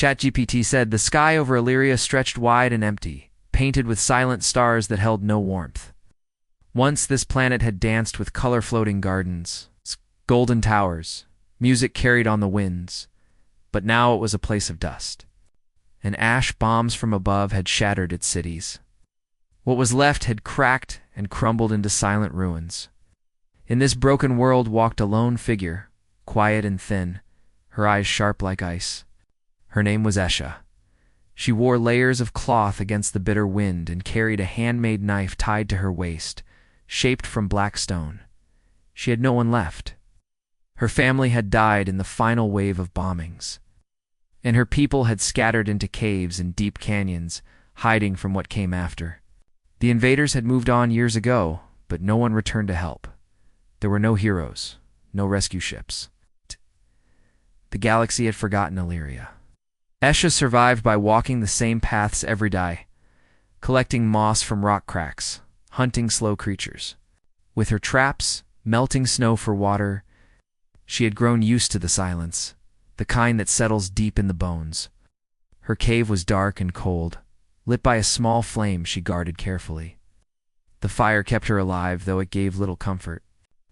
ChatGPT said the sky over Illyria stretched wide and empty, painted with silent stars that held no warmth. Once this planet had danced with color-floating gardens, golden towers, music carried on the winds, but now it was a place of dust. And ash bombs from above had shattered its cities. What was left had cracked and crumbled into silent ruins. In this broken world walked a lone figure, quiet and thin, her eyes sharp like ice. Her name was Esha. She wore layers of cloth against the bitter wind and carried a handmade knife tied to her waist, shaped from black stone. She had no one left. Her family had died in the final wave of bombings, and her people had scattered into caves and deep canyons, hiding from what came after. The invaders had moved on years ago, but no one returned to help. There were no heroes, no rescue ships. The galaxy had forgotten Illyria. Esha survived by walking the same paths every day, collecting moss from rock cracks, hunting slow creatures. With her traps, melting snow for water, she had grown used to the silence, the kind that settles deep in the bones. Her cave was dark and cold, lit by a small flame she guarded carefully. The fire kept her alive, though it gave little comfort.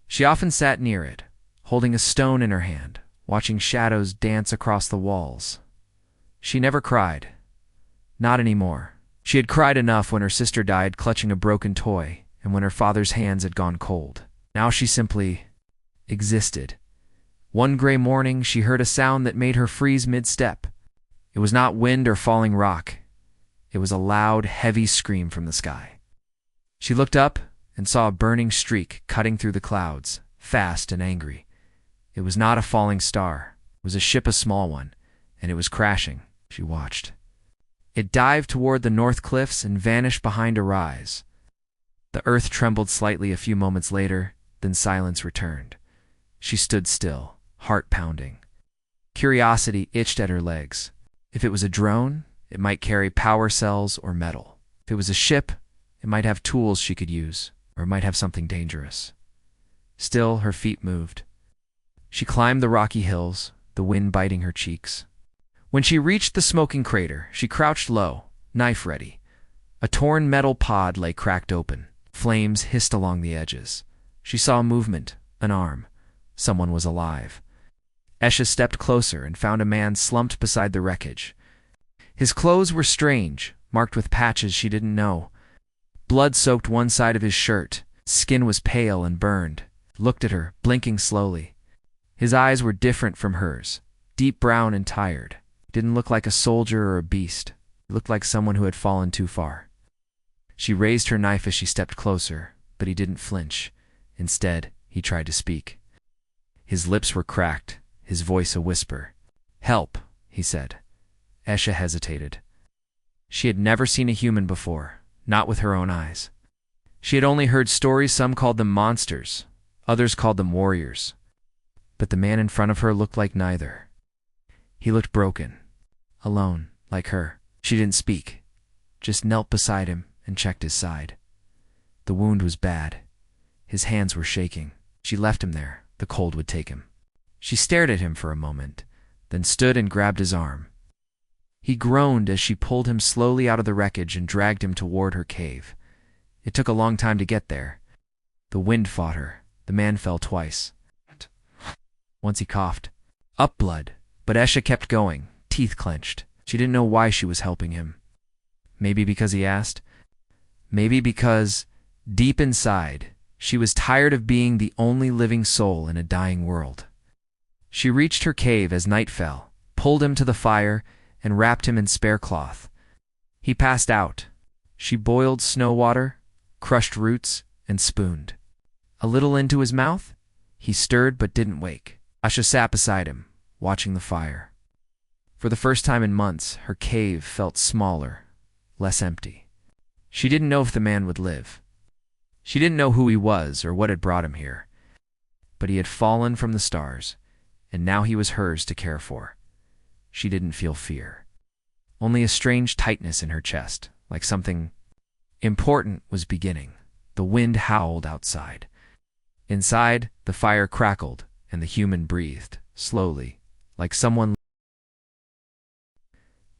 She often sat near it, holding a stone in her hand, watching shadows dance across the walls. She never cried. Not anymore. She had cried enough when her sister died clutching a broken toy and when her father's hands had gone cold. Now she simply existed. One gray morning, she heard a sound that made her freeze mid-step. It was not wind or falling rock. It was a loud, heavy scream from the sky. She looked up and saw a burning streak cutting through the clouds, fast and angry. It was not a falling star. It was a ship, a small one, and it was crashing. She watched. It dived toward the north cliffs and vanished behind a rise. The earth trembled slightly a few moments later, then silence returned. She stood still, heart pounding. Curiosity itched at her legs. If it was a drone, it might carry power cells or metal. If it was a ship, it might have tools she could use, or it might have something dangerous. Still, her feet moved. She climbed the rocky hills, the wind biting her cheeks. When she reached the smoking crater, she crouched low, knife ready. A torn metal pod lay cracked open. Flames hissed along the edges. She saw movement, an arm. Someone was alive. Esha stepped closer and found a man slumped beside the wreckage. His clothes were strange, marked with patches she didn't know. Blood soaked one side of his shirt. Skin was pale and burned. Looked at her, blinking slowly. His eyes were different from hers, deep brown and tired. Didn't look like a soldier or a beast. He looked like someone who had fallen too far. She raised her knife as she stepped closer, but he didn't flinch. Instead, he tried to speak. His lips were cracked, his voice a whisper. "Help," he said. Esha hesitated. She had never seen a human before, not with her own eyes. She had only heard stories. Some called them monsters, others called them warriors. But the man in front of her looked like neither. He looked broken, alone, like her. She didn't speak, just knelt beside him and checked his side. The wound was bad. His hands were shaking. She left him there. The cold would take him. She stared at him for a moment, then stood and grabbed his arm. He groaned as she pulled him slowly out of the wreckage and dragged him toward her cave. It took a long time to get there. The wind fought her. The man fell twice. Once he coughed. Up blood. But Esha kept going, teeth clenched. She didn't know why she was helping him. Maybe because he asked. Maybe because, deep inside, she was tired of being the only living soul in a dying world. She reached her cave as night fell, pulled him to the fire, and wrapped him in spare cloth. He passed out. She boiled snow water, crushed roots, and spooned. A little into his mouth, he stirred but didn't wake. Esha sat beside him, watching the fire. For the first time in months, her cave felt smaller, less empty. She didn't know if the man would live. She didn't know who he was or what had brought him here. But he had fallen from the stars, and now he was hers to care for. She didn't feel fear. Only a strange tightness in her chest, like something important was beginning. The wind howled outside. Inside, the fire crackled, and the human breathed, slowly, like someone.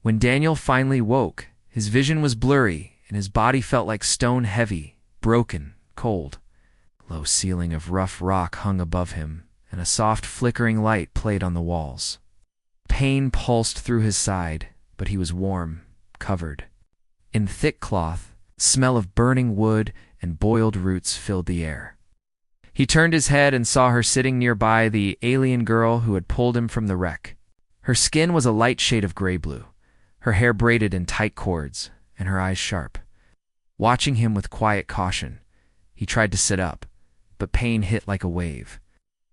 When Daniel finally woke, his vision was blurry and his body felt like stone heavy, broken, cold. A low ceiling of rough rock hung above him, and a soft flickering light played on the walls. Pain pulsed through his side, but he was warm, covered. In thick cloth, the smell of burning wood and boiled roots filled the air. He turned his head and saw her sitting nearby, the alien girl who had pulled him from the wreck. Her skin was a light shade of gray-blue, her hair braided in tight cords, and her eyes sharp. Watching him with quiet caution, he tried to sit up, but pain hit like a wave.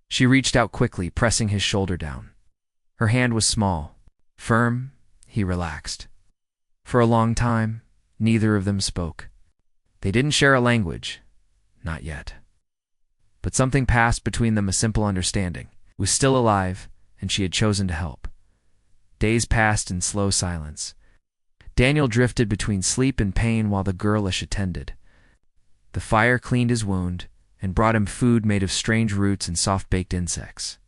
She reached out quickly, pressing his shoulder down. Her hand was small, firm. He relaxed. For a long time, neither of them spoke. They didn't share a language. Not yet. But something passed between them, a simple understanding. He was still alive, and she had chosen to help. Days passed in slow silence. Daniel drifted between sleep and pain while the girlish attended. The fire cleaned his wound and brought him food made of strange roots and soft-baked insects.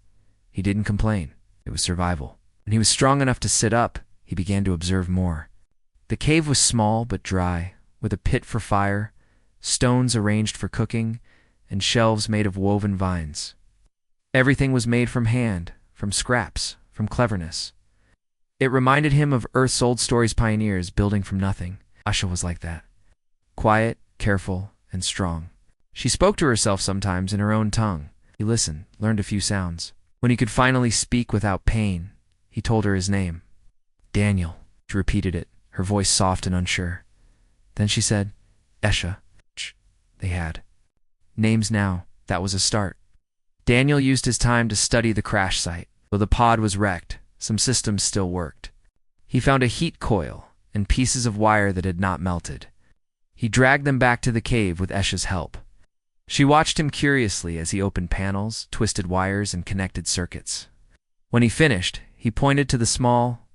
He didn't complain. It was survival. When he was strong enough to sit up, he began to observe more. The cave was small but dry, with a pit for fire, stones arranged for cooking, and shelves made of woven vines. Everything was made from hand, from scraps, from cleverness. It reminded him of Earth's old stories pioneers building from nothing. Asha was like that. Quiet, careful, and strong. She spoke to herself sometimes in her own tongue. He listened, learned a few sounds. When he could finally speak without pain, he told her his name. Daniel. She repeated it, her voice soft and unsure. Then she said, Esha. They had names now. That was a start. Daniel used his time to study the crash site. Though the pod was wrecked, some systems still worked. He found a heat coil and pieces of wire that had not melted. He dragged them back to the cave with Esha's help. She watched him curiously as he opened panels, twisted wires, and connected circuits. When he finished, he pointed to the small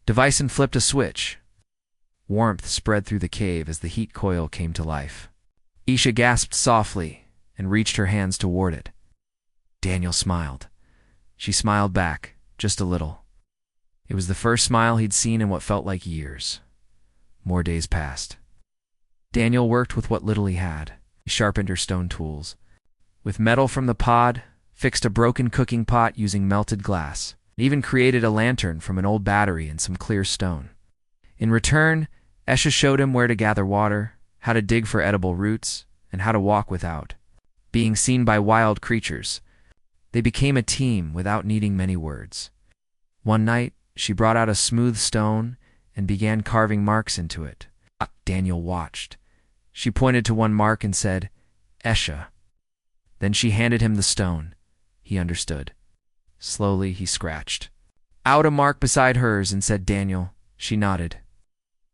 device and flipped a switch. Warmth spread through the cave as the heat coil came to life. Isha gasped softly and reached her hands toward it. Daniel smiled. She smiled back, just a little. It was the first smile he'd seen in what felt like years. More days passed. Daniel worked with what little he had. He sharpened her stone tools. With metal from the pod, fixed a broken cooking pot using melted glass. He even created a lantern from an old battery and some clear stone. In return, Esha showed him where to gather water, how to dig for edible roots, and how to walk without being seen by wild creatures. They became a team without needing many words. One night, she brought out a smooth stone and began carving marks into it. Daniel watched. She pointed to one mark and said, Esha. Then she handed him the stone. He understood. Slowly, he scratched out a mark beside hers and said, Daniel. She nodded.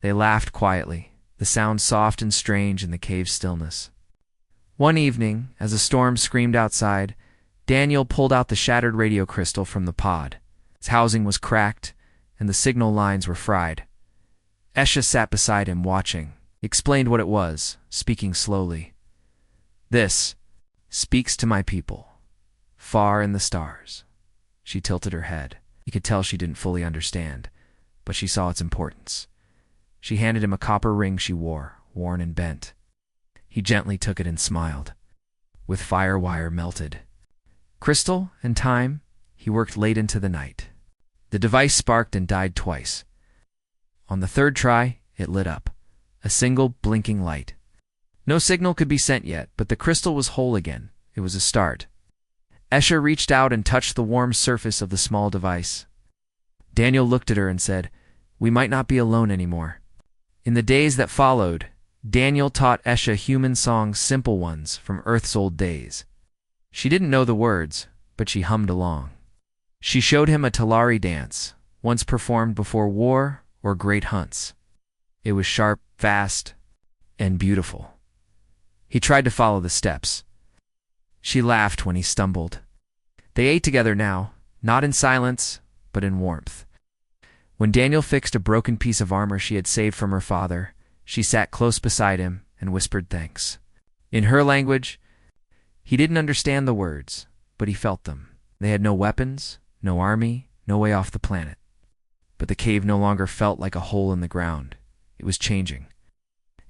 They laughed quietly, the sound soft and strange in the cave's stillness. One evening, as a storm screamed outside, Daniel pulled out the shattered radio crystal from the pod. Its housing was cracked, and the signal lines were fried. Esha sat beside him, watching. He explained what it was, speaking slowly. This speaks to my people, far in the stars. She tilted her head. He could tell she didn't fully understand, but she saw its importance. She handed him a copper ring she wore, worn and bent. He gently took it and smiled. With fire wire melted. Crystal and time, he worked late into the night. The device sparked and died twice. On the third try, it lit up. A single blinking light. No signal could be sent yet, but the crystal was whole again. It was a start. Esha reached out and touched the warm surface of the small device. Daniel looked at her and said, We might not be alone anymore. In the days that followed, Daniel taught Esha human songs, simple ones from Earth's old days. She didn't know the words, but she hummed along. She showed him a Talari dance, once performed before war or great hunts. It was sharp, fast, and beautiful. He tried to follow the steps. She laughed when he stumbled. They ate together now, not in silence, but in warmth. When Daniel fixed a broken piece of armor she had saved from her father, she sat close beside him and whispered thanks. In her language, he didn't understand the words, but he felt them. They had no weapons, no army, no way off the planet. But the cave no longer felt like a hole in the ground. It was changing.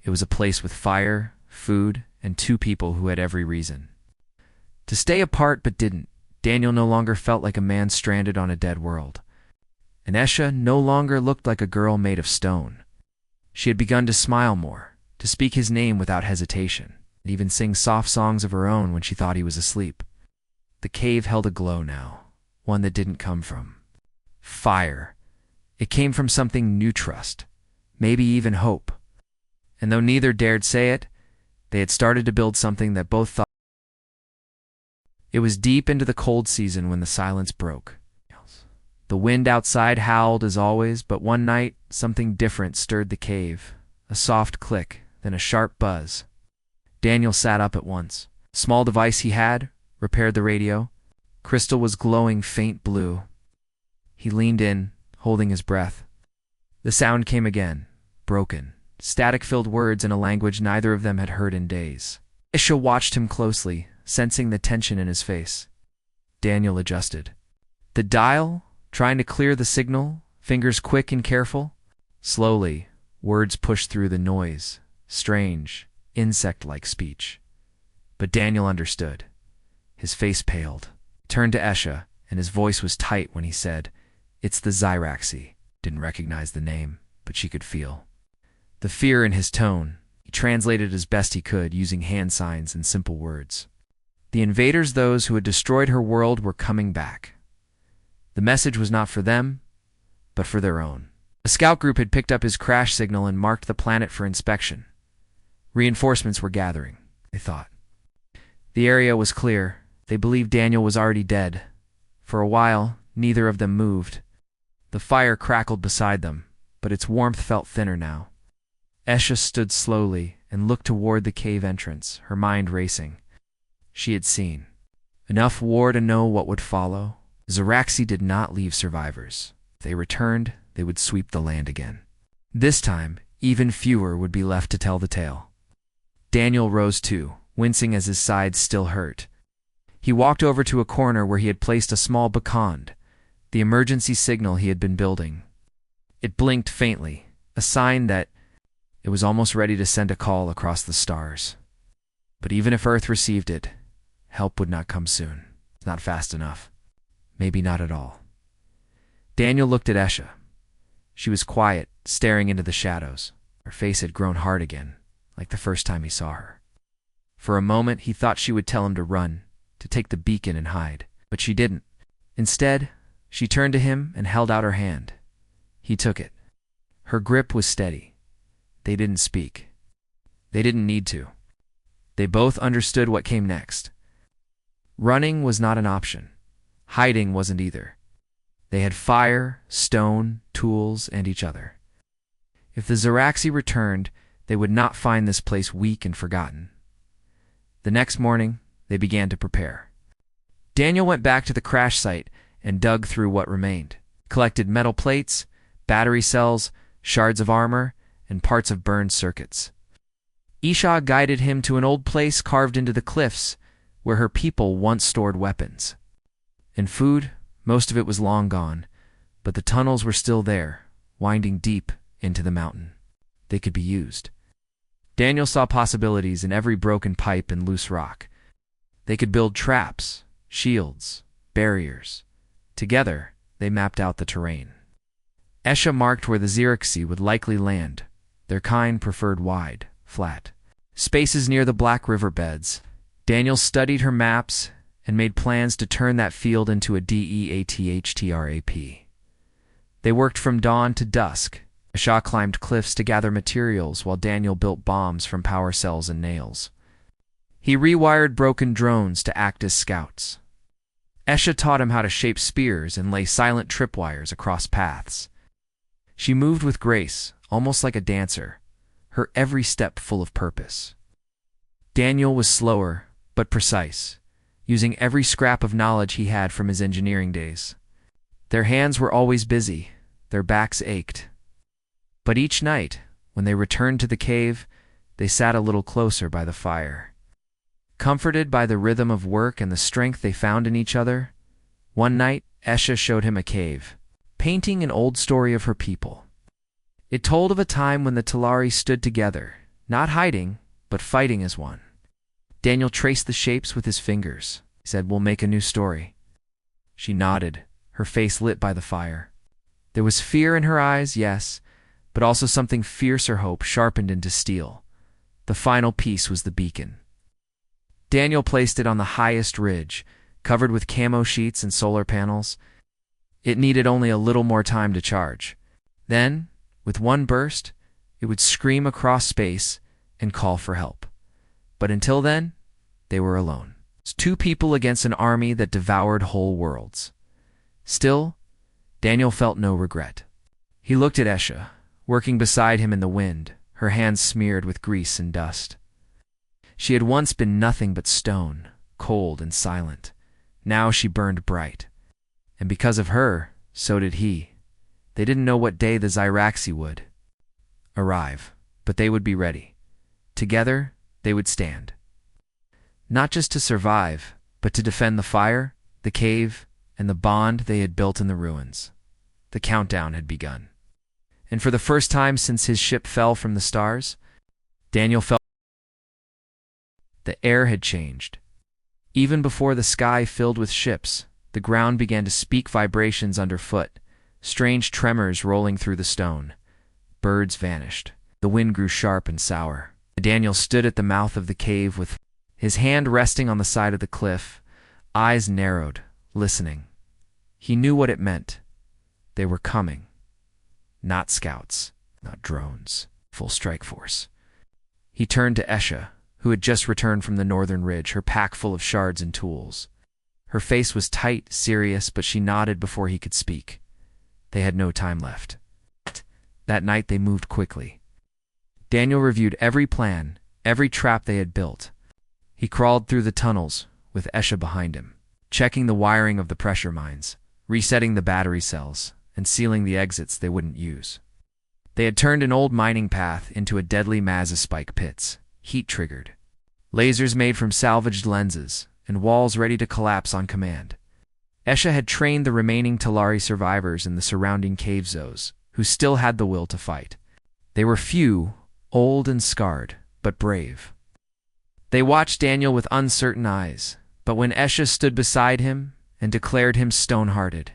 It was a place with fire, food, and two people who had every reason to stay apart but didn't. Daniel no longer felt like a man stranded on a dead world. And Esha no longer looked like a girl made of stone. She had begun to smile more, to speak his name without hesitation, and even sing soft songs of her own when she thought he was asleep. The cave held a glow now, one that didn't come from fire. It came from something new, trust, maybe even hope. And though neither dared say it, they had started to build something that both thought. It was deep into the cold season when the silence broke. The wind outside howled as always, but one night something different stirred the cave. A soft click, then a sharp buzz. Daniel sat up at once. The small device he had repaired the radio. Crystal was glowing faint blue. He leaned in, holding his breath. The sound came again, broken, static-filled words in a language neither of them had heard in days. Isha watched him closely, sensing the tension in his face. Daniel adjusted. The dial, trying to clear the signal, fingers quick and careful. Slowly, words pushed through the noise, strange, insect-like speech. But Daniel understood. His face paled. He turned to Esha, and his voice was tight when he said, "It's the Zyraxi." Didn't recognize the name, but she could feel the fear in his tone. He translated as best he could, using hand signs and simple words. The invaders, those who had destroyed her world, were coming back. The message was not for them, but for their own. A scout group had picked up his crash signal and marked the planet for inspection. Reinforcements were gathering, they thought. The area was clear. They believed Daniel was already dead. For a while, neither of them moved. The fire crackled beside them, but its warmth felt thinner now. Esha stood slowly and looked toward the cave entrance, her mind racing. She had seen enough war to know what would follow. Zyraxi did not leave survivors. If they returned, they would sweep the land again. This time, even fewer would be left to tell the tale. Daniel rose too, wincing as his sides still hurt. He walked over to a corner where he had placed a small beacon, the emergency signal he had been building. It blinked faintly, a sign that it was almost ready to send a call across the stars. But even if Earth received it, help would not come soon. Not fast enough. Maybe not at all. Daniel looked at Esha. She was quiet, staring into the shadows. Her face had grown hard again, like the first time he saw her. For a moment, he thought she would tell him to run, to take the beacon and hide. But she didn't. Instead, she turned to him and held out her hand. He took it. Her grip was steady. They didn't speak. They didn't need to. They both understood what came next. Running was not an option. Hiding wasn't either. They had fire, stone, tools, and each other. If the Zyraxi returned, they would not find this place weak and forgotten. The next morning, they began to prepare. Daniel went back to the crash site and dug through what remained, collected metal plates, battery cells, shards of armor, and parts of burned circuits. Isha guided him to an old place carved into the cliffs where her people once stored weapons. And food, most of it was long gone, but the tunnels were still there, winding deep into the mountain. They could be used. Daniel saw possibilities in every broken pipe and loose rock. They could build traps, shields, barriers. Together, they mapped out the terrain. Esha marked where the Zyraxi would likely land. Their kind preferred wide, flat spaces near the black riverbeds. Daniel studied her maps and made plans to turn that field into a DEATHTRAP. They worked from dawn to dusk. Esha climbed cliffs to gather materials while Daniel built bombs from power cells and nails. He rewired broken drones to act as scouts. Esha taught him how to shape spears and lay silent tripwires across paths. She moved with grace, almost like a dancer, her every step full of purpose. Daniel was slower, but precise, using every scrap of knowledge he had from his engineering days. Their hands were always busy, their backs ached. But each night, when they returned to the cave, they sat a little closer by the fire. Comforted by the rhythm of work and the strength they found in each other, one night Esha showed him a cave, painting an old story of her people. It told of a time when the Talari stood together, not hiding, but fighting as one. Daniel traced the shapes with his fingers. He said, "We'll make a new story." She nodded, her face lit by the fire. There was fear in her eyes, yes, but also something fiercer hope sharpened into steel. The final piece was the beacon. Daniel placed it on the highest ridge, covered with camo sheets and solar panels. It needed only a little more time to charge. Then, with one burst, it would scream across space and call for help. But until then, they were alone. It's two people against an army that devoured whole worlds. Still, Daniel felt no regret. He looked at Esha, working beside him in the wind, her hands smeared with grease and dust. She had once been nothing but stone, cold and silent. Now she burned bright. And because of her, so did he. They didn't know what day the Zyraxi would arrive, but they would be ready. Together, they would stand. Not just to survive, but to defend the fire, the cave, and the bond they had built in the ruins. The countdown had begun. And for the first time since his ship fell from the stars, Daniel felt the air had changed. Even before the sky filled with ships, the ground began to speak vibrations underfoot, strange tremors rolling through the stone. Birds vanished. The wind grew sharp and sour. Daniel stood at the mouth of the cave with his hand resting on the side of the cliff, eyes narrowed, listening. He knew what it meant. They were coming. Not scouts, not drones, full strike force. He turned to Esha, who had just returned from the northern ridge, her pack full of shards and tools. Her face was tight, serious, but she nodded before he could speak. They had no time left. That night they moved quickly. Daniel reviewed every plan, every trap they had built. He crawled through the tunnels, with Esha behind him, checking the wiring of the pressure mines, resetting the battery cells, and sealing the exits they wouldn't use. They had turned an old mining path into a deadly maze of spike pits, heat-triggered. Lasers made from salvaged lenses, and walls ready to collapse on command. Esha had trained the remaining Talari survivors in the surrounding cave zones, who still had the will to fight. They were few, old and scarred, but brave. They watched Daniel with uncertain eyes, but when Esha stood beside him and declared him stone-hearted,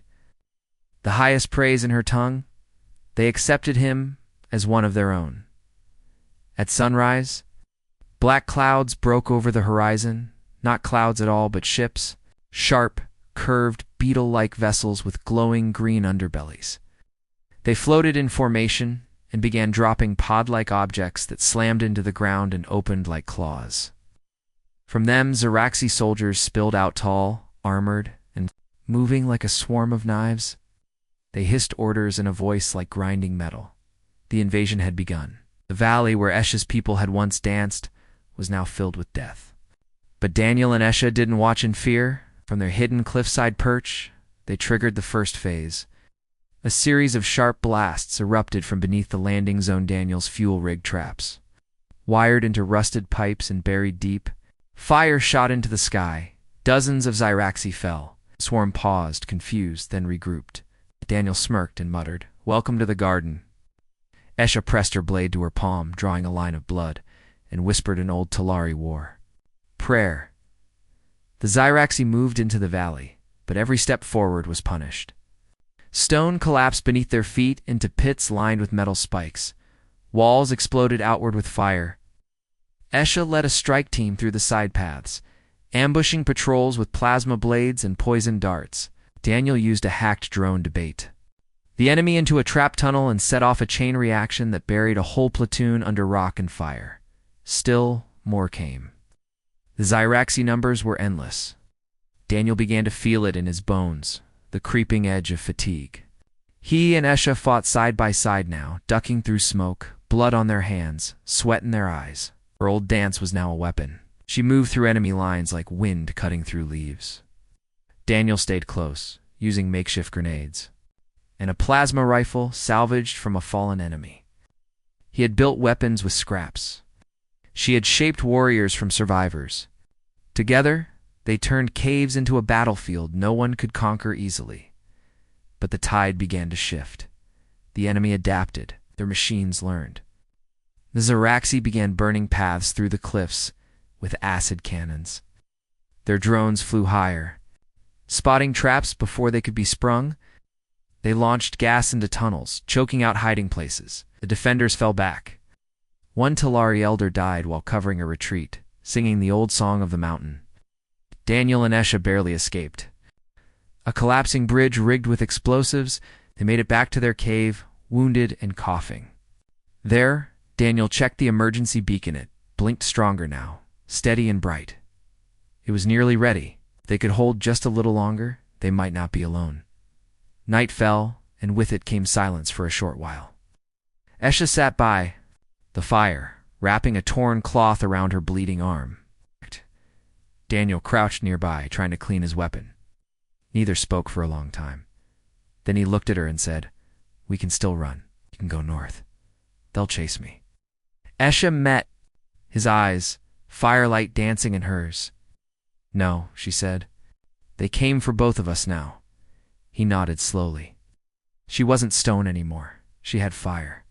the highest praise in her tongue, they accepted him as one of their own. At sunrise, black clouds broke over the horizon, not clouds at all, but ships, sharp, curved, beetle-like vessels with glowing green underbellies. They floated in formation and began dropping pod-like objects that slammed into the ground and opened like claws. From them, Zyraxi soldiers spilled out tall, armored, and moving like a swarm of knives. They hissed orders in a voice like grinding metal. The invasion had begun. The valley where Esha's people had once danced was now filled with death. But Daniel and Esha didn't watch in fear. From their hidden cliffside perch, they triggered the first phase. A series of sharp blasts erupted from beneath the landing zone Daniel's fuel rig traps. Wired into rusted pipes and buried deep, fire shot into the sky. Dozens of Zyraxi fell. The swarm paused, confused, then regrouped. Daniel smirked and muttered, "Welcome to the garden." Esha pressed her blade to her palm, drawing a line of blood, and whispered an old Talari war. Prayer. The Zyraxi moved into the valley, but every step forward was punished. Stone collapsed beneath their feet into pits lined with metal spikes. Walls exploded outward with fire. Esha led a strike team through the side paths, ambushing patrols with plasma blades and poison darts. Daniel used a hacked drone to bait the enemy into a trap tunnel and set off a chain reaction that buried a whole platoon under rock and fire. Still, more came. The Zyraxi numbers were endless. Daniel began to feel it in his bones, the creeping edge of fatigue. He and Esha fought side by side now, ducking through smoke, blood on their hands, sweat in their eyes. Her old dance was now a weapon. She moved through enemy lines like wind cutting through leaves. Daniel stayed close, using makeshift grenades, and a plasma rifle salvaged from a fallen enemy. He had built weapons with scraps. She had shaped warriors from survivors. Together, they turned caves into a battlefield no one could conquer easily. But the tide began to shift. The enemy adapted. Their machines learned. The Ziraxi began burning paths through the cliffs with acid cannons. Their drones flew higher. Spotting traps before they could be sprung, they launched gas into tunnels, choking out hiding places. The defenders fell back. One Talari elder died while covering a retreat, singing the old song of the mountain. Daniel and Esha barely escaped. A collapsing bridge rigged with explosives, they made it back to their cave, wounded and coughing. There, Daniel checked the emergency beacon. It blinked stronger now, steady and bright. It was nearly ready. If they could hold just a little longer, they might not be alone. Night fell, and with it came silence for a short while. Esha sat by the fire, wrapping a torn cloth around her bleeding arm. Daniel crouched nearby, trying to clean his weapon. Neither spoke for a long time. Then he looked at her and said, "We can still run. You can go north. They'll chase me." Esha met his eyes, firelight dancing in hers. "No," she said. "They came for both of us now." He nodded slowly. She wasn't stone anymore. She had fire.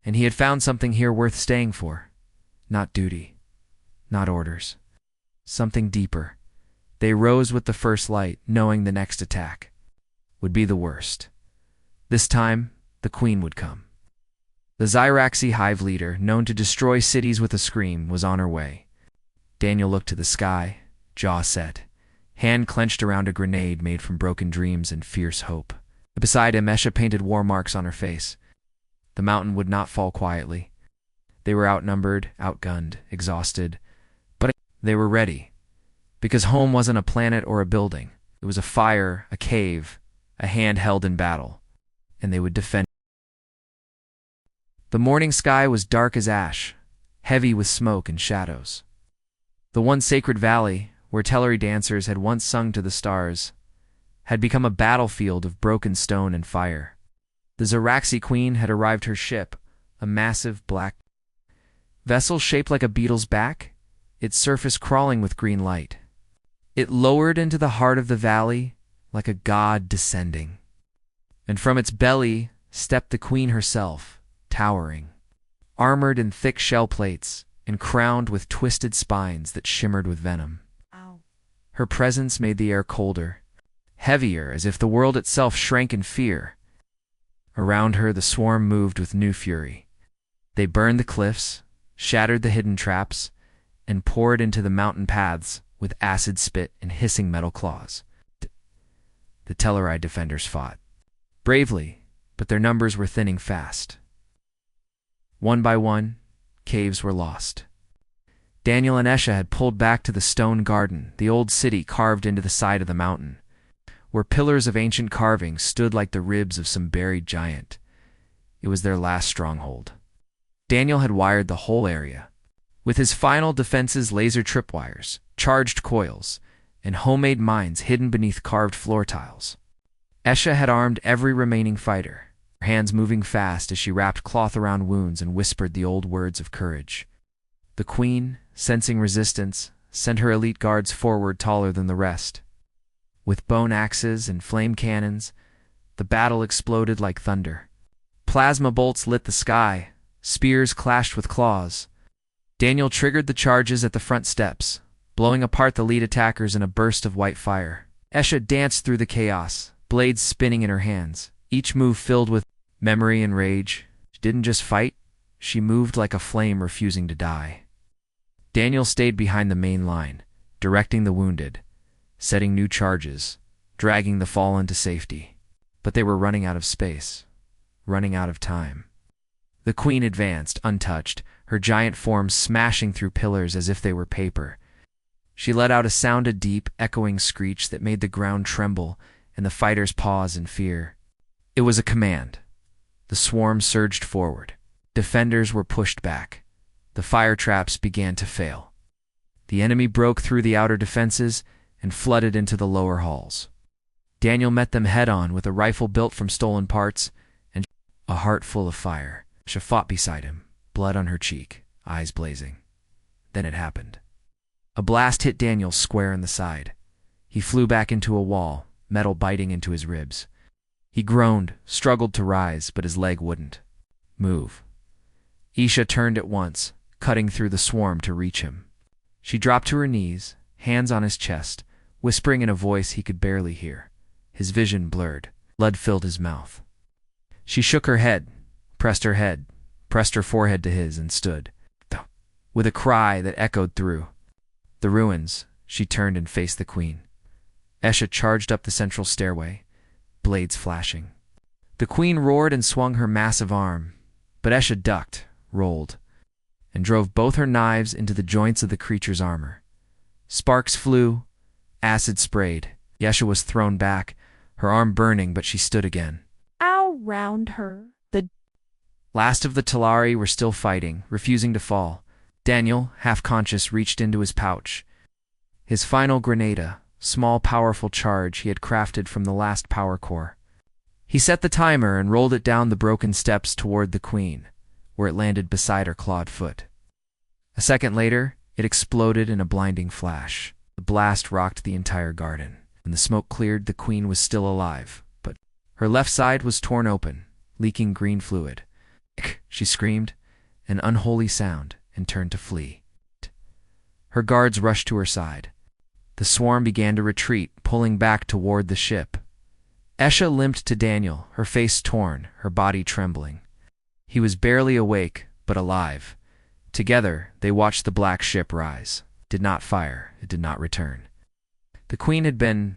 And he had found something here worth staying for. Not duty. Not orders. Something deeper. They rose with the first light, knowing the next attack would be the worst. This time, the queen would come. The Zyraxi hive leader, known to destroy cities with a scream, was on her way. Daniel looked to the sky, jaw set, hand clenched around a grenade made from broken dreams and fierce hope. Beside him, Esha painted war marks on her face. The mountain would not fall quietly. They were outnumbered, outgunned, exhausted, but they were ready. Because home wasn't a planet or a building. It was a fire, a cave, a hand held in battle. And they would defend. The morning sky was dark as ash, heavy with smoke and shadows. The one sacred valley, where Telleri dancers had once sung to the stars, had become a battlefield of broken stone and fire. The Ziraxi queen had arrived her ship, a massive black vessel shaped like a beetle's back, its surface crawling with green light. It lowered into the heart of the valley like a god descending. And from its belly stepped the queen herself, towering, armored in thick shell plates and crowned with twisted spines that shimmered with venom. Ow. Her presence made the air colder, heavier, as if the world itself shrank in fear. Around her, the swarm moved with new fury. They burned the cliffs, shattered the hidden traps, and poured into the mountain paths with acid spit and hissing metal claws. The Telleri defenders fought bravely, but their numbers were thinning fast. One by one, caves were lost. Daniel and Esha had pulled back to the stone garden, the old city carved into the side of the mountain, where pillars of ancient carving stood like the ribs of some buried giant. It was their last stronghold. Daniel had wired the whole area, with his final defenses: laser tripwires, charged coils, and homemade mines hidden beneath carved floor tiles. Esha had armed every remaining fighter, her hands moving fast as she wrapped cloth around wounds and whispered the old words of courage. The queen, sensing resistance, sent her elite guards forward taller than the rest. With bone axes and flame cannons, the battle exploded like thunder. Plasma bolts lit the sky, spears clashed with claws. Daniel triggered the charges at the front steps, blowing apart the lead attackers in a burst of white fire. Esha danced through the chaos, blades spinning in her hands, each move filled with memory and rage. She didn't just fight, she moved like a flame refusing to die. Daniel stayed behind the main line, directing the wounded, setting new charges, dragging the fallen to safety. But they were running out of space, running out of time. The queen advanced, untouched, her giant form smashing through pillars as if they were paper. She let out a deep, echoing screech that made the ground tremble and the fighters pause in fear. It was a command. The swarm surged forward. Defenders were pushed back. The fire traps began to fail. The enemy broke through the outer defenses and flooded into the lower halls. Daniel met them head-on with a rifle built from stolen parts and a heart full of fire. She fought beside him, blood on her cheek, eyes blazing. Then it happened. A blast hit Daniel square in the side. He flew back into a wall, metal biting into his ribs. He He groaned, struggled to rise, but his leg wouldn't move. Isha turned at once, cutting through the swarm to reach him. She dropped to her knees, hands on his chest, whispering in a voice he could barely hear. His vision blurred. Blood filled his mouth. She shook her head, pressed her forehead to his, and stood. With a cry that echoed through the ruins, she turned and faced the queen. Esha charged up the central stairway, blades flashing. The queen roared and swung her massive arm, but Esha ducked, rolled, and drove both her knives into the joints of the creature's armor. Sparks flew, acid sprayed. Esha was thrown back, her arm burning, but she stood again. Ow! Round her. The last of the Talari were still fighting, refusing to fall. Daniel, half-conscious, reached into his pouch. His final grenada, small powerful charge he had crafted from the last power core. He set the timer and rolled it down the broken steps toward the queen, where it landed beside her clawed foot. A second later, it exploded in a blinding flash. The blast rocked the entire garden. When the smoke cleared, the queen was still alive, but her left side was torn open, leaking green fluid. She screamed, an unholy sound, and turned to flee. Her guards rushed to her side. The swarm began to retreat, pulling back toward the ship. Esha limped to Daniel, her face torn, her body trembling. He was barely awake, but alive. Together, they watched the black ship rise. It did not fire, it did not return. The queen had been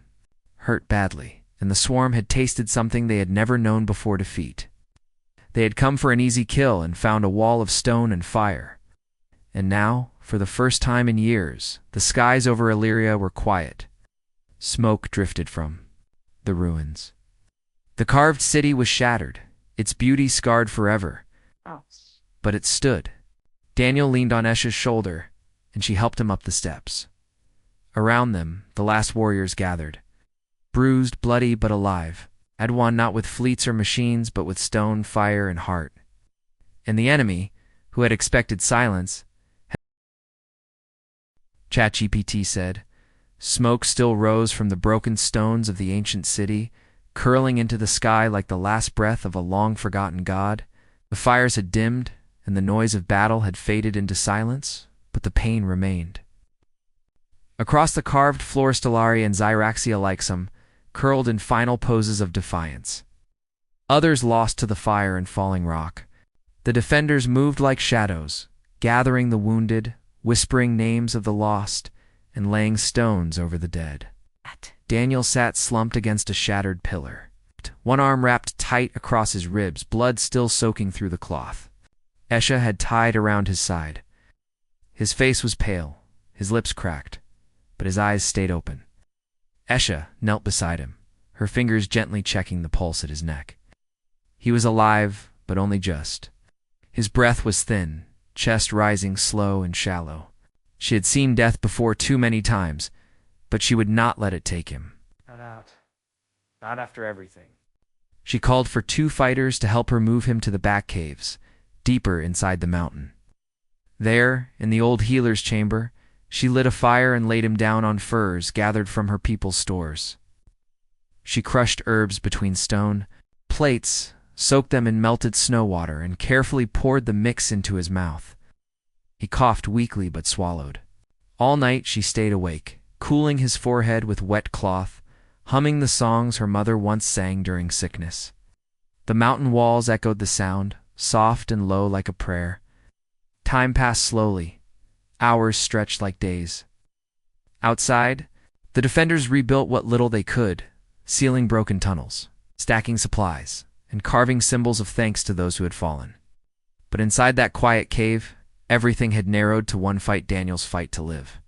hurt badly, and the swarm had tasted something they had never known before defeat. They had come for an easy kill and found a wall of stone and fire. And now, for the first time in years, the skies over Illyria were quiet. Smoke drifted from the ruins. The carved city was shattered, its beauty scarred forever. But it stood. Daniel leaned on Esha's shoulder, and she helped him up the steps. Around them, the last warriors gathered. Bruised, bloody, but alive. Adwan not with fleets or machines, but with stone, fire, and heart. And the enemy, who had expected silence, ChatGPT said. Smoke still rose from the broken stones of the ancient city, curling into the sky like the last breath of a long-forgotten god. The fires had dimmed, and the noise of battle had faded into silence, but the pain remained. Across the carved floor, Stellari and Zyraxia Lixum curled in final poses of defiance. Others lost to the fire and falling rock. The defenders moved like shadows, gathering the wounded, whispering names of the lost, and laying stones over the dead. Daniel sat slumped against a shattered pillar, one arm wrapped tight across his ribs, blood still soaking through the cloth. Esha had tied around his side. His face was pale, his lips cracked, but his eyes stayed open. Esha knelt beside him, her fingers gently checking the pulse at his neck. He was alive, but only just. His breath was thin, chest rising slow and shallow. She had seen death before too many times, but she would not let it take him. Not out. Not after everything. She called for 2 fighters to help her move him to the back caves, deeper inside the mountain. There, in the old healer's chamber, she lit a fire and laid him down on furs gathered from her people's stores. She crushed herbs between stone plates, soaked them in melted snow water, and carefully poured the mix into his mouth. He coughed weakly but swallowed. All night she stayed awake, cooling his forehead with wet cloth, humming the songs her mother once sang during sickness. The mountain walls echoed the sound, soft and low like a prayer. Time passed slowly. Hours stretched like days. Outside, the defenders rebuilt what little they could, sealing broken tunnels, stacking supplies, and carving symbols of thanks to those who had fallen. But inside that quiet cave, everything had narrowed to one fight: Daniel's fight to live.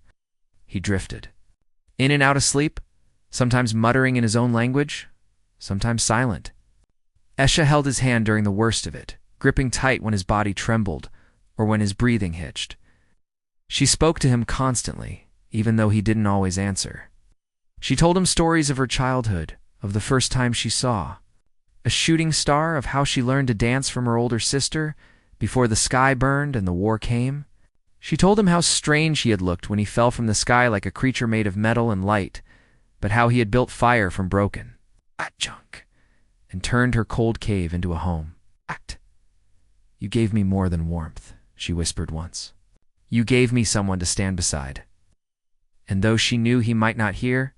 He drifted. In and out of sleep, sometimes muttering in his own language, sometimes silent. Esha held his hand during the worst of it, gripping tight when his body trembled or when his breathing hitched. She spoke to him constantly, even though he didn't always answer. She told him stories of her childhood, of the first time she saw a shooting star, of how she learned to dance from her older sister before the sky burned and the war came. She told him how strange he had looked when he fell from the sky like a creature made of metal and light, but how he had built fire from broken junk, and turned her cold cave into a home. You gave me more than warmth, she whispered once. You gave me someone to stand beside. And though she knew he might not hear,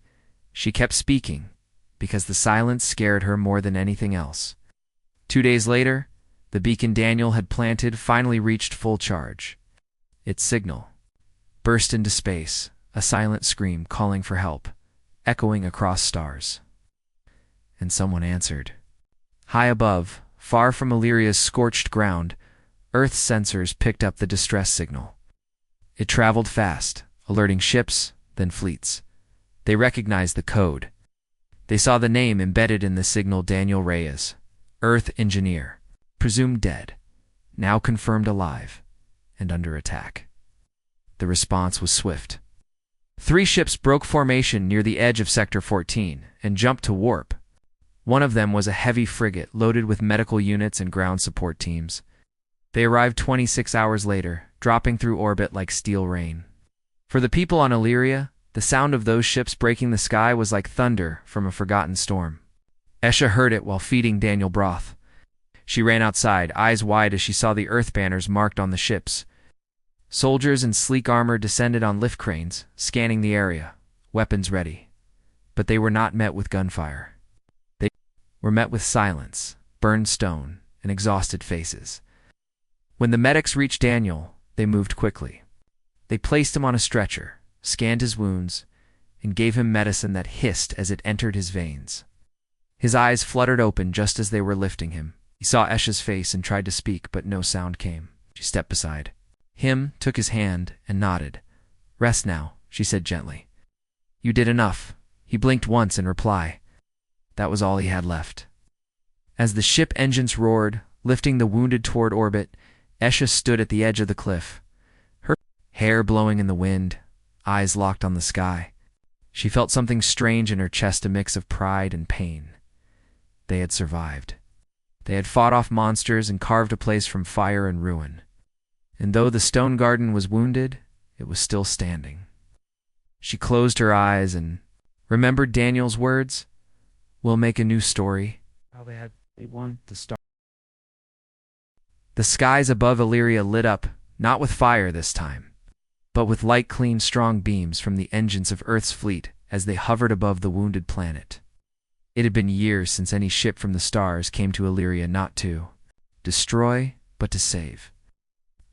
she kept speaking, because the silence scared her more than anything else. 2 days later, the beacon Daniel had planted finally reached full charge. Its signal burst into space, a silent scream calling for help, echoing across stars. And someone answered. High above, far from Illyria's scorched ground, Earth's sensors picked up the distress signal. It traveled fast, alerting ships, then fleets. They recognized the code. They saw the name embedded in the signal: Daniel Reyes, Earth engineer, presumed dead, now confirmed alive, and under attack. The response was swift. 3 ships broke formation near the edge of Sector 14 and jumped to warp. One of them was a heavy frigate loaded with medical units and ground support teams. They arrived 26 hours later, dropping through orbit like steel rain. For the people on Illyria, the sound of those ships breaking the sky was like thunder from a forgotten storm. Esha heard it while feeding Daniel broth. She ran outside, eyes wide as she saw the Earth banners marked on the ships. Soldiers in sleek armor descended on lift cranes, scanning the area, weapons ready. But they were not met with gunfire. They were met with silence, burned stone, and exhausted faces. When the medics reached Daniel, they moved quickly. They placed him on a stretcher, scanned his wounds, and gave him medicine that hissed as it entered his veins. His eyes fluttered open just as they were lifting him. He saw Esha's face and tried to speak, but no sound came. She stepped beside him, took his hand, and nodded. Rest now, she said gently. You did enough. He blinked once in reply. That was all he had left. As the ship engines roared, lifting the wounded toward orbit, Esha stood at the edge of the cliff, her hair blowing in the wind, eyes locked on the sky. She felt something strange in her chest, a mix of pride and pain. They had survived. They had fought off monsters and carved a place from fire and ruin. And though the stone garden was wounded, it was still standing. She closed her eyes and remembered Daniel's words, "We'll make a new story." They want to start. The skies above Illyria lit up, not with fire this time, but with light, clean, strong beams from the engines of Earth's fleet as they hovered above the wounded planet. It had been years since any ship from the stars came to Illyria not to destroy, but to save.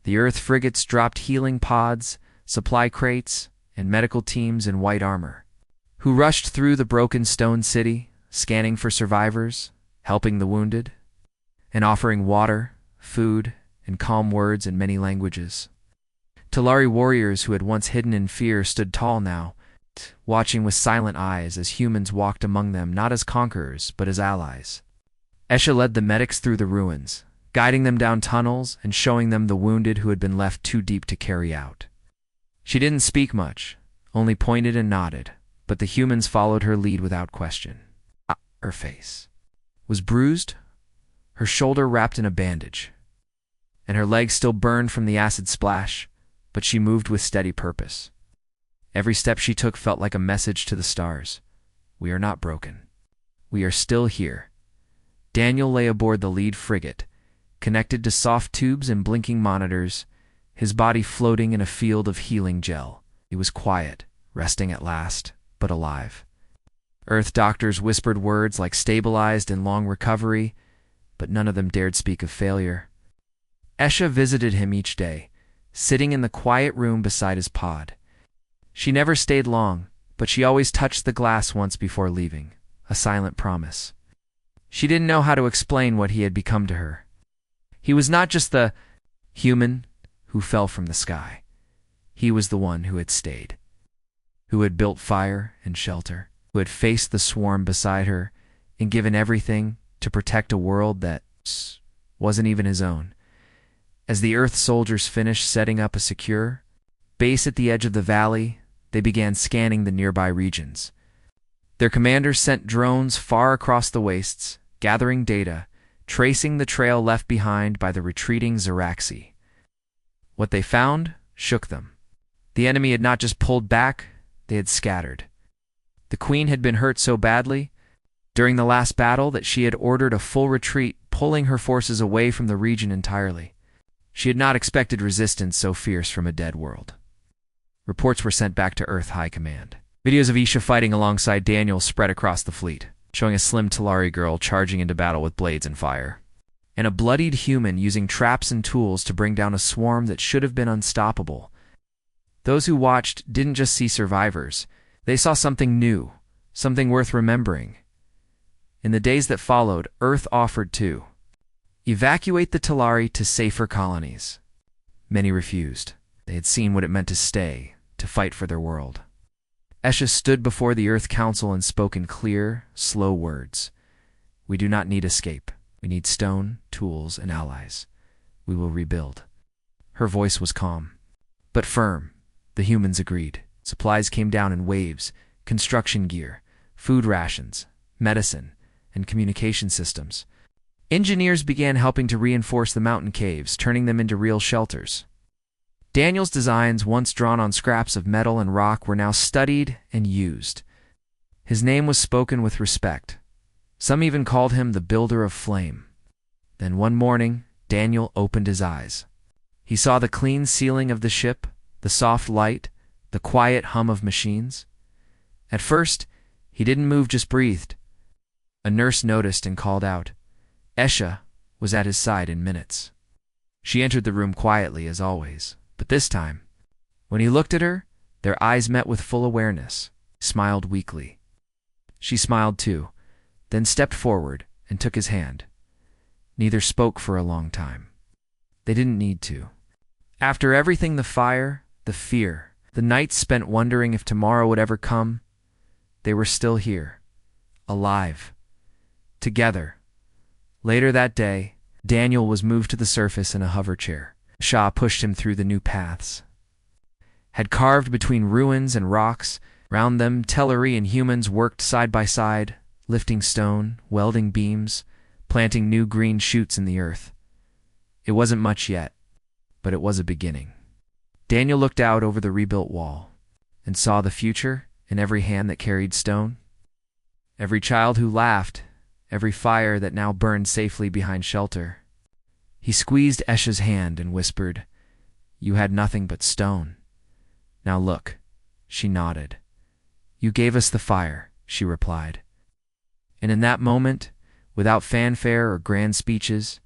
The Earth frigates dropped healing pods, supply crates, and medical teams in white armor, who rushed through the broken stone city, scanning for survivors, helping the wounded, and offering water, food, and calm words in many languages. Talari warriors who had once hidden in fear stood tall now, watching with silent eyes as humans walked among them not as conquerors but as allies. Esha led the medics through the ruins, guiding them down tunnels and showing them the wounded who had been left too deep to carry out. She didn't speak much, only pointed and nodded, but the humans followed her lead without question. Her face was bruised, her shoulder wrapped in a bandage, and her leg still burned from the acid splash, but she moved with steady purpose. Every step she took felt like a message to the stars. We are not broken. We are still here. Daniel lay aboard the lead frigate, connected to soft tubes and blinking monitors, his body floating in a field of healing gel. He was quiet, resting at last, but alive. Earth doctors whispered words like stabilized and long recovery, but none of them dared speak of failure. Esha visited him each day, sitting in the quiet room beside his pod. She never stayed long, but she always touched the glass once before leaving, a silent promise. She didn't know how to explain what he had become to her. He was not just the human who fell from the sky. He was the one who had stayed, who had built fire and shelter, who had faced the swarm beside her and given everything to protect a world that wasn't even his own. As the Earth soldiers finished setting up a secure base at the edge of the valley, they began scanning the nearby regions. Their commanders sent drones far across the wastes, gathering data, tracing the trail left behind by the retreating Zeraxi. What they found shook them. The enemy had not just pulled back, they had scattered. The Queen had been hurt so badly, During the last battle that she had ordered a full retreat, pulling her forces away from the region entirely. She had not expected resistance so fierce from a dead world. Reports were sent back to Earth High Command. Videos of Isha fighting alongside Daniel spread across the fleet, showing a slim Talari girl charging into battle with blades and fire, and a bloodied human using traps and tools to bring down a swarm that should have been unstoppable. Those who watched didn't just see survivors. They saw something new, something worth remembering. In the days that followed, Earth offered to evacuate the Talari to safer colonies. Many refused. They had seen what it meant to stay, to fight for their world. Esha stood before the Earth Council and spoke in clear, slow words. We do not need escape. We need stone, tools, and allies. We will rebuild. Her voice was calm, but firm. The humans agreed. Supplies came down in waves, construction gear, food rations, medicine, and communication systems. Engineers began helping to reinforce the mountain caves, turning them into real shelters. Daniel's designs, once drawn on scraps of metal and rock, were now studied and used. His name was spoken with respect. Some even called him the Builder of Flame. Then one morning, Daniel opened his eyes. He saw the clean ceiling of the ship, the soft light, the quiet hum of machines. At first, he didn't move, just breathed. A nurse noticed and called out. Esha was at his side in minutes. She entered the room quietly, as always. But this time, when he looked at her, their eyes met with full awareness, smiled weakly. She smiled too, then stepped forward and took his hand. Neither spoke for a long time. They didn't need to. After everything, the fire, the fear, the nights spent wondering if tomorrow would ever come, they were still here, alive, together. Later that day, Daniel was moved to the surface in a hover chair. Shah pushed him through the new paths. Had carved between ruins and rocks. Round them, Telleri and humans worked side by side, lifting stone, welding beams, planting new green shoots in the earth. It wasn't much yet, but it was a beginning. Daniel looked out over the rebuilt wall and saw the future in every hand that carried stone, every child who laughed, every fire that now burned safely behind shelter. He squeezed Esha's hand and whispered, You had nothing but stone. Now look. She nodded. You gave us the fire, she replied. And in that moment, without fanfare or grand speeches,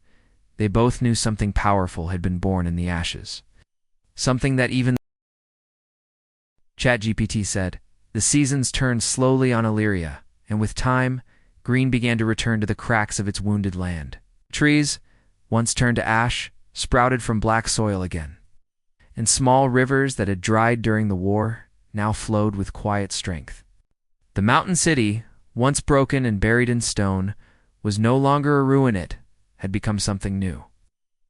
they both knew something powerful had been born in the ashes. Something that even ChatGPT said. The seasons turned slowly on Illyria, and with time, green began to return to the cracks of its wounded land. Trees, once turned to ash, sprouted from black soil again. And small rivers that had dried during the war now flowed with quiet strength. The mountain city, once broken and buried in stone, was no longer a ruin. It had become something new.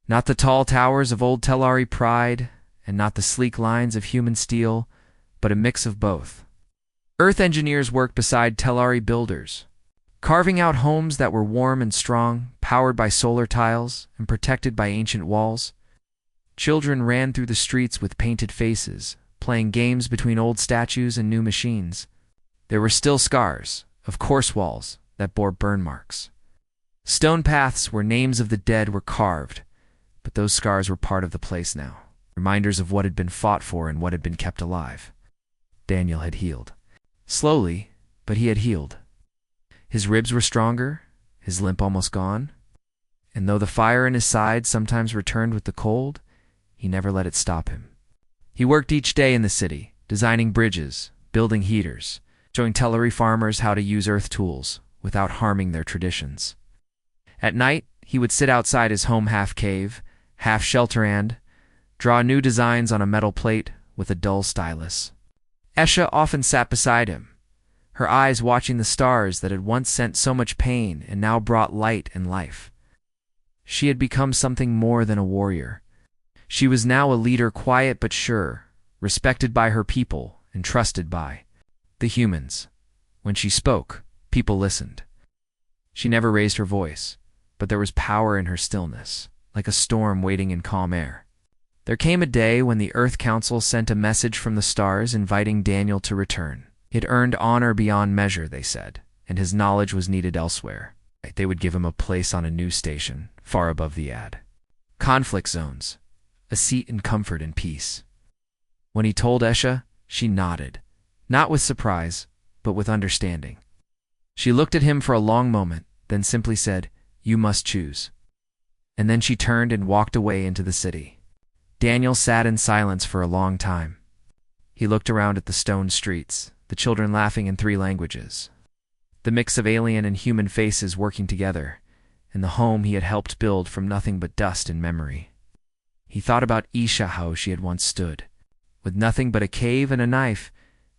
Not the tall towers of old Telari pride, and not the sleek lines of human steel, but a mix of both. Earth engineers worked beside Telari builders, carving out homes that were warm and strong, powered by solar tiles and protected by ancient walls. Children ran through the streets with painted faces, playing games between old statues and new machines. There were still scars of coarse walls that bore burn marks. Stone paths where names of the dead were carved, but those scars were part of the place now, reminders of what had been fought for and what had been kept alive. Daniel had healed. Slowly, but he had healed. His ribs were stronger, his limp almost gone, and though the fire in his side sometimes returned with the cold, he never let it stop him. He worked each day in the city, designing bridges, building heaters, showing Telleri farmers how to use earth tools without harming their traditions. At night, he would sit outside his home half cave, half shelter and draw new designs on a metal plate with a dull stylus. Esha often sat beside him, her eyes watching the stars that had once sent so much pain and now brought light and life. She had become something more than a warrior. She was now a leader, quiet but sure, respected by her people and trusted by the humans. When she spoke, people listened. She never raised her voice, but there was power in her stillness, like a storm waiting in calm air. There came a day when the Earth Council sent a message from the stars inviting Daniel to return. He had earned honor beyond measure, they said, and his knowledge was needed elsewhere. They would give him a place on a news station, far above the ad. Conflict zones, a seat in comfort and peace. When he told Esha, she nodded, not with surprise, but with understanding. She looked at him for a long moment, then simply said, "You must choose." And then she turned and walked away into the city. Daniel sat in silence for a long time. He looked around at the stone streets, the children laughing in 3 languages, the mix of alien and human faces working together, and the home he had helped build from nothing but dust and memory. He thought about Isha, how she had once stood, with nothing but a cave and a knife,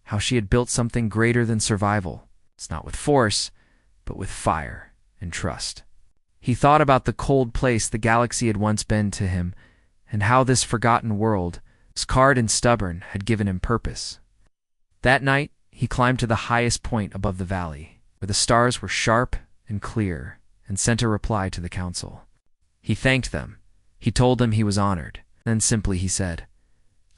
how she had built something greater than survival. It's not with force, but with fire and trust. He thought about the cold place the galaxy had once been to him, and how this forgotten world, scarred and stubborn, had given him purpose. That night, he climbed to the highest point above the valley, where the stars were sharp and clear, and sent a reply to the council. He thanked them. He told them he was honored. Then simply he said,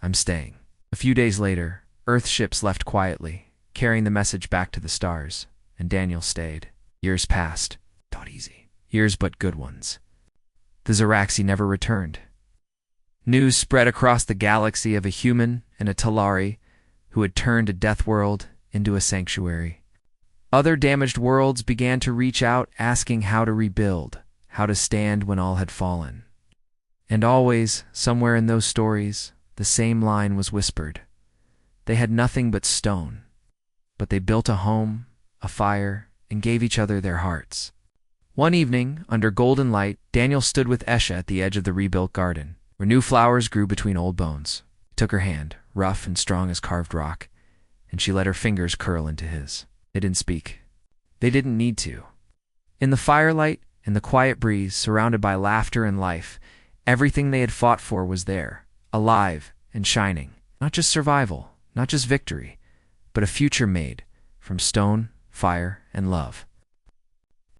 "I'm staying." A few days later, Earth ships left quietly, carrying the message back to the stars, and Daniel stayed. Years passed. Not easy. Years but good ones. The Zaraxi never returned. News spread across the galaxy of a human and a Talari who had turned a death world into a sanctuary. Other damaged worlds began to reach out, asking how to rebuild, how to stand when all had fallen. And always, somewhere in those stories, the same line was whispered. They had nothing but stone, but they built a home, a fire, and gave each other their hearts. One evening, under golden light, Daniel stood with Esha at the edge of the rebuilt garden, where new flowers grew between old bones. He took her hand, rough and strong as carved rock, and she let her fingers curl into his. They didn't speak. They didn't need to. In the firelight, in the quiet breeze, surrounded by laughter and life, everything they had fought for was there, alive and shining. Not just survival, not just victory, but a future made from stone, fire, and love.